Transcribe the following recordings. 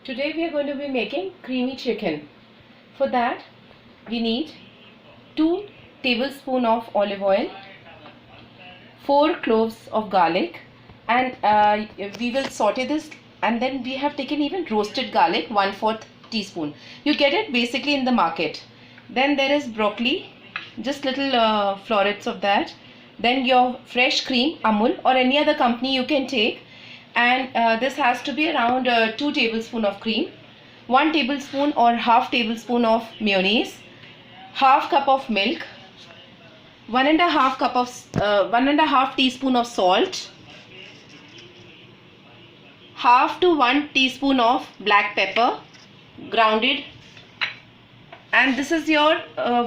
Today we are going to be making creamy chicken. For that we need 2 tablespoons of olive oil, 4 cloves of garlic, and we will saute this. And then we have taken even roasted garlic, 1/4 teaspoon. You get it basically in the market. Then there is broccoli, just little florets of that. Then your fresh cream, Amul or any other company you can take. And this has to be around 2 tablespoons of cream, 1 tablespoon or half tablespoon of mayonnaise, half cup of milk, 1.5 teaspoon of salt, half to 1 teaspoon of black pepper grounded, and this is your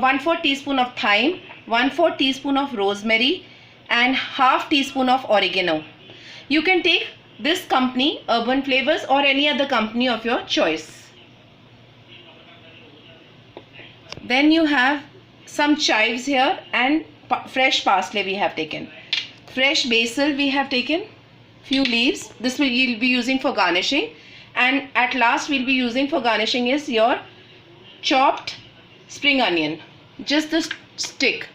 1/4 teaspoon of thyme, 1/4 teaspoon of rosemary, and half teaspoon of oregano. You can take this company, Urban Flavors, or any other company of your choice. Then you have some chives here, and fresh parsley we have taken. Fresh basil we have taken, few leaves. This we'll be using for garnishing. And at last we'll be using for garnishing is your chopped spring onion, just the stick.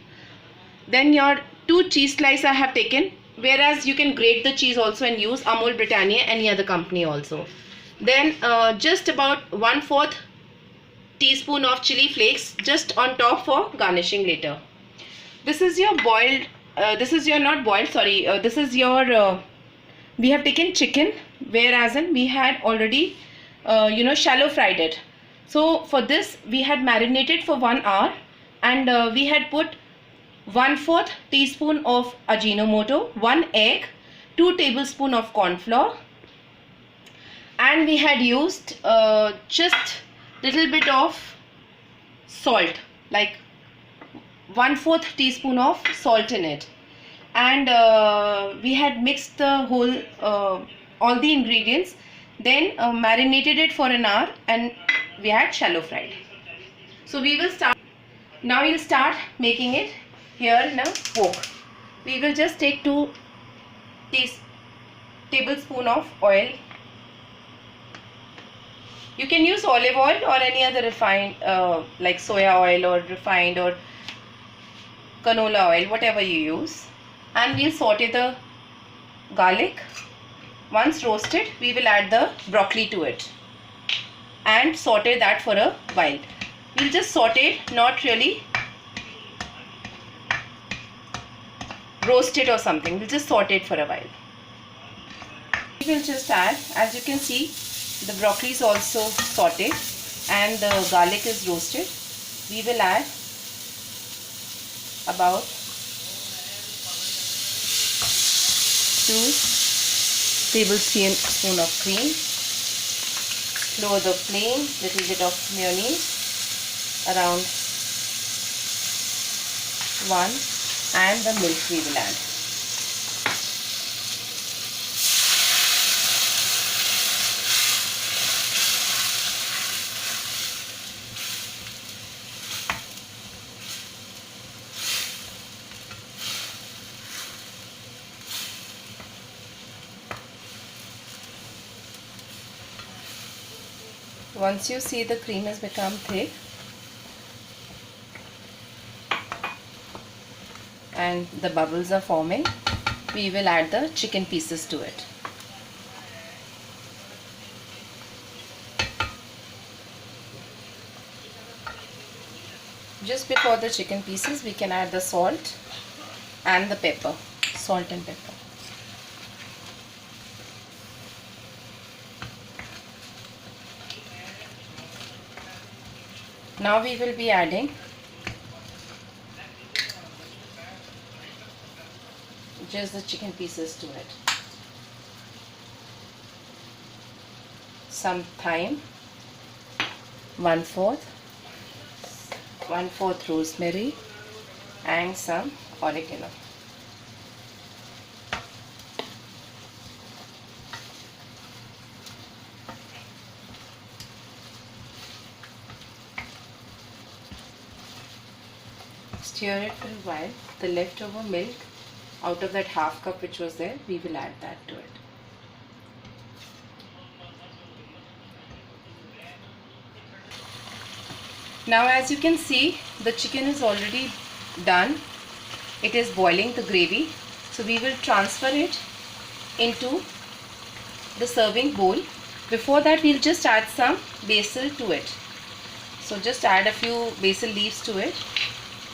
Then your 2 cheese slices I have taken, whereas you can grate the cheese also and use Amul, Britannia, any other company also. Then just about 1/4 teaspoon of chili flakes just on top for garnishing later. This is your boiled, this is your not boiled, sorry, this is your, we have taken chicken, whereas we had already, shallow fried it. So for this we had marinated for 1 hour, and we had put 1/4 teaspoon of Ajinomoto, 1 egg, 2 tablespoons of corn flour, and we had used just little bit of salt, like 1/4 teaspoon of salt in it. And we had mixed the whole all the ingredients, then marinated it for an hour, and we had shallow fried. So we will start now. We'll start making it here in a wok. We will just take 2 tablespoons of oil. You can use olive oil or any other refined like soya oil or refined or canola oil, whatever you use. And we'll saute the garlic. Once roasted, we will add the broccoli to it and saute that for a while. We'll just saute it, not really roast it or something. We'll just saute it for a while. We will just add, as you can see, the broccoli is also sauteed and the garlic is roasted. We will add about 2 tablespoons of cream. Lower the flame, little bit of mayonnaise, around 1, and the milk we will add. Once you see the cream has become thick and the bubbles are forming, we will add the chicken pieces to it. Just before the chicken pieces, we can add the salt and the pepper, salt and pepper. Now we will be adding just the chicken pieces to it. Some thyme, 1/4 rosemary, and some oregano. Stir it for a while. The leftover milk out of that half cup which was there, we will add that to it. Now as you can see, the chicken is already done. It is boiling, the gravy. So we will transfer it into the serving bowl. Before that, we'll just add some basil to it. So just add a few basil leaves to it,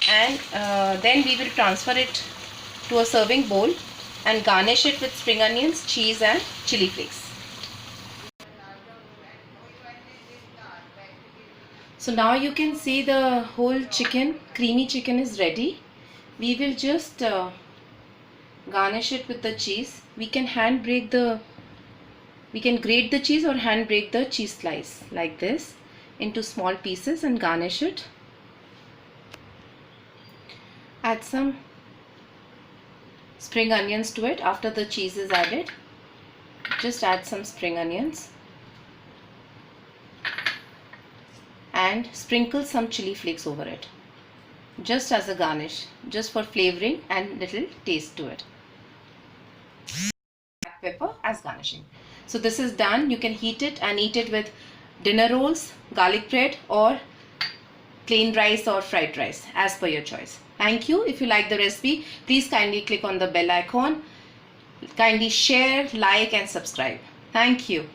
and then we will transfer it to a serving bowl and garnish it with spring onions, cheese and chili flakes. So now you can see the whole chicken, creamy chicken is ready. We will just garnish it with the cheese. We can grate the cheese or hand break the cheese slice like this into small pieces and garnish it. Add some spring onions to it after the cheese is added. Just add some spring onions and sprinkle some chili flakes over it, just as a garnish, just for flavoring and little taste to it. Black pepper as garnishing. So this is done. You can heat it and eat it with dinner rolls, garlic bread, or plain rice or fried rice, as per your choice. Thank you. If you like the recipe, please kindly click on the bell icon. Kindly share, like and subscribe. Thank you.